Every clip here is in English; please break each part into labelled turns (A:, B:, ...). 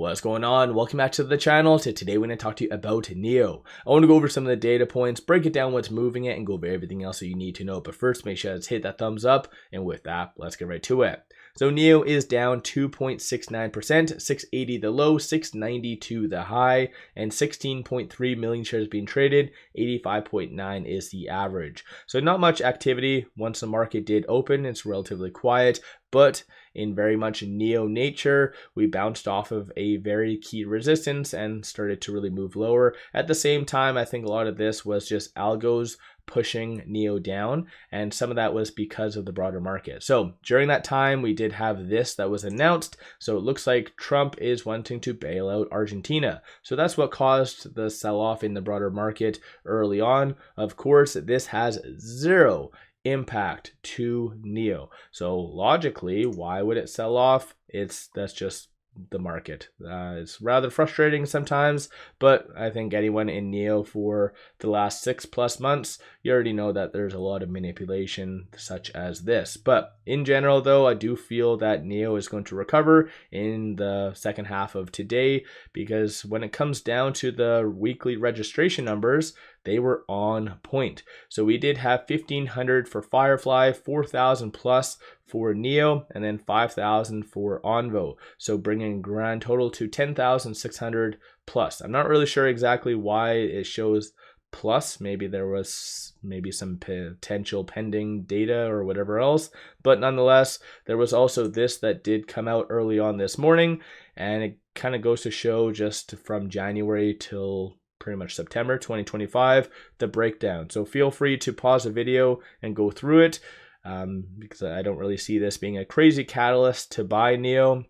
A: What's going on? Welcome back to the channel. Today we're going to talk to you about NIO. I want to go over some of the data points, break it down what's moving it, and go over everything else that you need to know. But first, make sure to hit that thumbs up. And with that, let's get right to it. So NIO is down 2.69%, 680 the low, 692 the high, and 16.3 million shares being traded, 85.9 is the average. So not much activity. Once the market did open, it's relatively quiet, but in very much NIO nature, we bounced off of a very key resistance and started to really move lower. At the same time, I think a lot of this was just algos pushing NIO down, and some of that was because of the broader market. So during that time, we did have this that was announced. So it looks like Trump is wanting to bail out Argentina. So that's what caused the sell-off in the broader market early on. Of course, this has zero impact to NIO. So logically, why would it sell off? That's just the market. It's rather frustrating sometimes, but I think anyone in NIO for the last 6+ months, you already know that there's a lot of manipulation such as this. But in general though, I do feel that NIO is going to recover in the second half of today, because when it comes down to the weekly registration numbers, they were on point. So we did have 1,500 for Firefly, 4,000 plus for NIO, and then 5,000 for Onvo. So bringing grand total to 10,600 plus. I'm not really sure exactly why it shows plus. Maybe there was some potential pending data or whatever else. But nonetheless, there was also this that did come out early on this morning, and it kind of goes to show just from January till pretty much September 2025, the breakdown. So feel free to pause the video and go through it, because I don't really see this being a crazy catalyst to buy NIO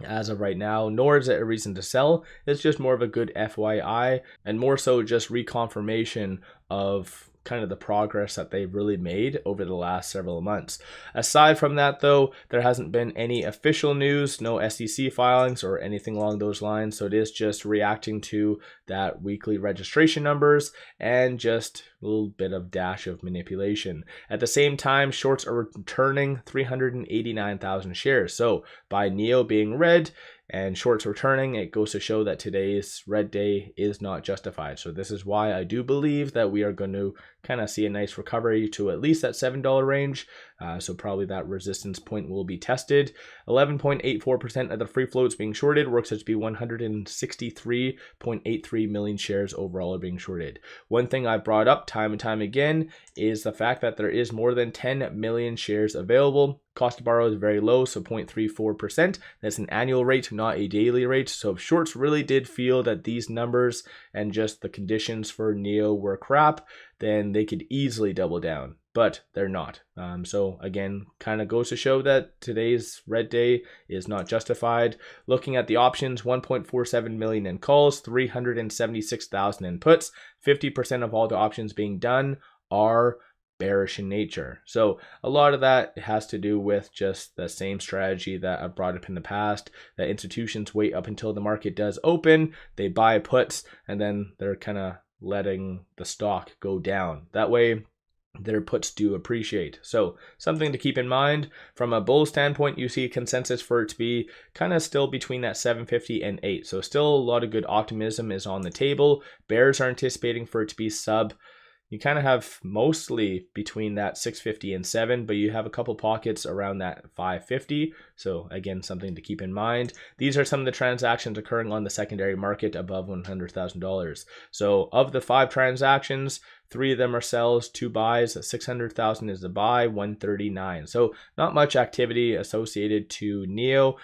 A: as of right now, nor is it a reason to sell. It's just more of a good FYI, and more so just reconfirmation of kind of the progress that they've really made over the last several months. Aside from that though, there hasn't been any official news, no SEC filings or anything along those lines. So it is just reacting to that weekly registration numbers and just a little bit of dash of manipulation. At the same time, shorts are returning 389,000 shares. So by NIO being red and shorts returning, it goes to show that today's red day is not justified. So this is why I do believe that we are going to kind of see a nice recovery to at least that $7 range. So probably that resistance point will be tested. 11.84% of the free floats being shorted, works out to be 163.83 million shares overall are being shorted. One thing I brought up time and time again is the fact that there is more than 10 million shares available. Cost to borrow is very low, so 0.34%. That's an annual rate, not a daily rate. So if shorts really did feel that these numbers and just the conditions for NIO were crap, then they could easily double down, but they're not. So again, kind of goes to show that today's red day is not justified. Looking at the options, 1.47 million in calls, 376,000 in puts, 50% of all the options being done are bearish in nature. So a lot of that has to do with just the same strategy that I've brought up in the past, that institutions wait up until the market does open, they buy puts, and then they're kind of letting the stock go down. That way their puts do appreciate. So something to keep in mind. From a bull standpoint, you see consensus for it to be kind of still between that 750 and 8. So still a lot of good optimism is on the table. Bears are anticipating for it to be sub. You kind of have mostly between that 650 and 7, but you have a couple pockets around that 550. So again, something to keep in mind. These are some of the transactions occurring on the secondary market above $100,000. So of the 5 transactions, 3 of them are sells, 2 buys, 600,000 is the buy, 139. So not much activity associated to NIO.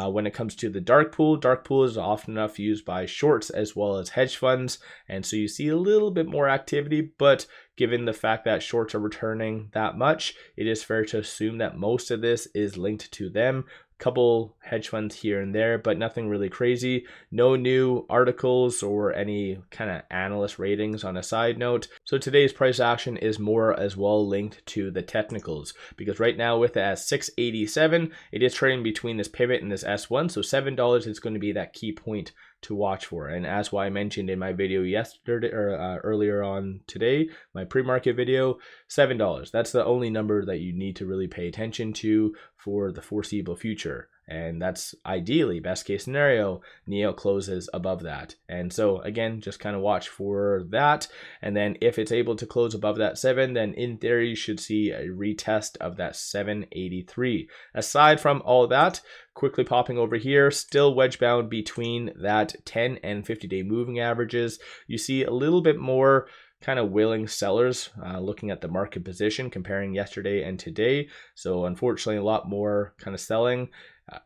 A: When it comes to the Darkpool is often enough used by shorts as well as hedge funds. And so you see a little bit more activity, but given the fact that shorts are returning that much, it is fair to assume that most of this is linked to them. Couple hedge funds here and there, but nothing really crazy. No new articles or any kind of analyst ratings on a side note. So today's price action is more as well linked to the technicals, because right now with it at 687, it is trading between this pivot and this S1. So $7 is going to be that key point to watch for. And as I mentioned in my video yesterday or earlier on today, my pre-market video, $7. That's the only number that you need to really pay attention to for the foreseeable future. And that's ideally, best case scenario, NIO closes above that. And so again, just kind of watch for that. And then if it's able to close above that 7, then in theory you should see a retest of that 783. Aside from all that, quickly popping over here, still wedge bound between that 10 and 50-day moving averages. You see a little bit more kind of willing sellers looking at the market position, comparing yesterday and today. So unfortunately, a lot more kind of selling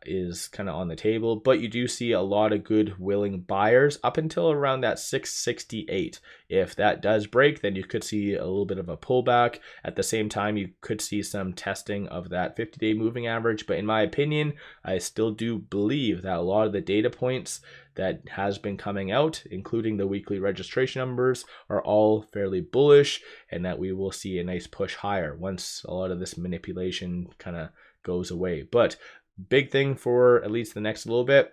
A: is kind of on the table, but you do see a lot of good willing buyers up until around that 668. If that does break, then you could see a little bit of a pullback. At the same time, you could see some testing of that 50-day moving average, but in my opinion, I still do believe that a lot of the data points that has been coming out, including the weekly registration numbers, are all fairly bullish, and that we will see a nice push higher once a lot of this manipulation kind of goes away. But big thing for at least the next little bit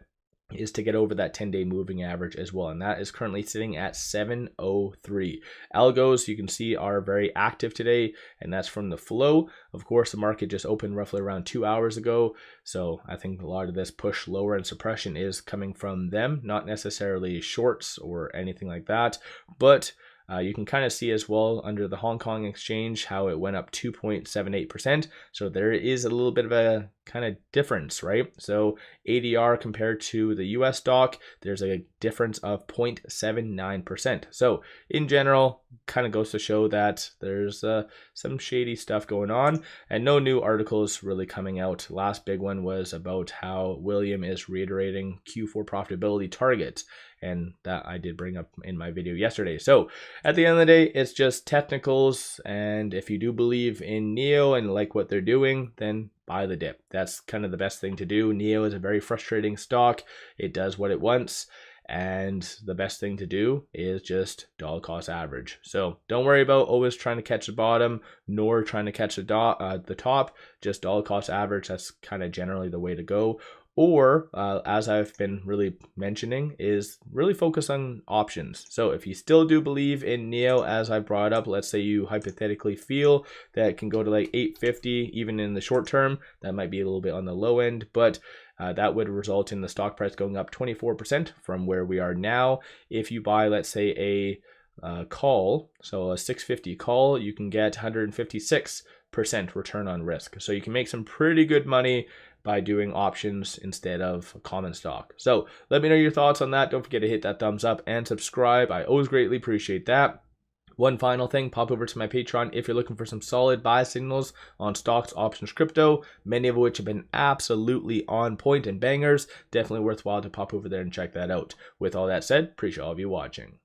A: is to get over that 10-day moving average as well, and that is currently sitting at 703. Algos, you can see, are very active today, and that's from the flow. Of course, the market just opened roughly around 2 hours ago, so I think a lot of this push lower and suppression is coming from them, not necessarily shorts or anything like that. But you can kind of see as well under the Hong Kong exchange how it went up 2.78%. So there is a little bit of a kind of difference, right? So ADR compared to the US stock, there's a difference of 0.79%. So in general, kind of goes to show that there's some shady stuff going on, and no new articles really coming out. Last big one was about how William is reiterating Q4 profitability targets, and that I did bring up in my video yesterday. So at the end of the day, it's just technicals, and if you do believe in NIO and like what they're doing, then buy the dip. That's kind of the best thing to do. NIO is a very frustrating stock. It does what it wants, and the best thing to do is just dollar cost average. So don't worry about always trying to catch the bottom, nor trying to catch the top. Just dollar cost average. That's kind of generally the way to go. Or, as I've been really mentioning, is really focus on options. So if you still do believe in NIO, as I brought up, let's say you hypothetically feel that it can go to like 850, even in the short term, that might be a little bit on the low end, but that would result in the stock price going up 24% from where we are now. If you buy, let's say, a call, so a 650 call, you can get 156% return on risk. So you can make some pretty good money by doing options instead of common stock. So let me know your thoughts on that. Don't forget to hit that thumbs up and subscribe. I always greatly appreciate that. One final thing, pop over to my Patreon if you're looking for some solid buy signals on stocks, options, crypto, many of which have been absolutely on point and bangers. Definitely worthwhile to pop over there and check that out. With all that said, appreciate all of you watching.